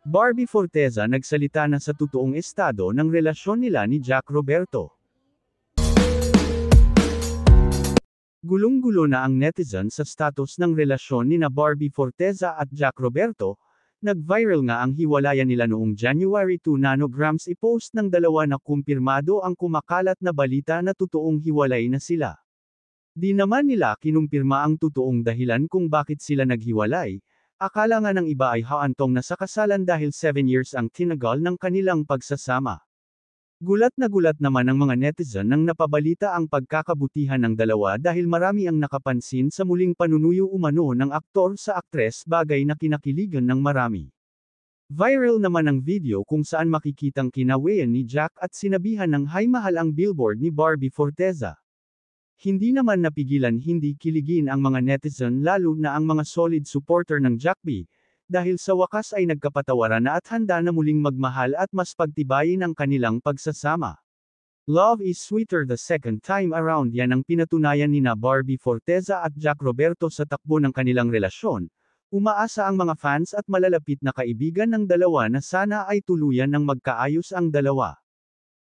Barbie Forteza nagsalita na sa totoong estado ng relasyon nila ni Jack Roberto. Gulong-gulo na ang netizen sa status ng relasyon nina Barbie Forteza at Jack Roberto. Nag-viral nga ang hiwalayan nila noong January 2 nanograms i-post ng dalawa na kumpirmado ang kumakalat na balita na totoong hiwalay na sila. Di naman nila kinumpirma ang totoong dahilan kung bakit sila naghiwalay. Akala nga ng iba ay haantong na sa kasalan dahil 7 years ang tinagal ng kanilang pagsasama. Gulat naman ang mga netizen nang napabalita ang pagkakabutihan ng dalawa dahil marami ang nakapansin sa muling panunuyo umano ng aktor sa aktres, bagay na kinakiligan ng marami. Viral naman ang video kung saan makikitang kinaweyan ni Jack at sinabihan ng "Hay mahal" ang billboard ni Barbie Forteza. Hindi naman napigilan hindi kiligin ang mga netizen lalo na ang mga solid supporter ng Jack B. Dahil sa wakas ay nagkapatawaran na at handa na muling magmahal at mas pagtibayin ang kanilang pagsasama. Love is sweeter the second time around, yan ang pinatunayan nina Barbie Forteza at Jack Roberto sa takbo ng kanilang relasyon. Umaasa ang mga fans at malalapit na kaibigan ng dalawa na sana ay tuluyan ng magkaayos ang dalawa.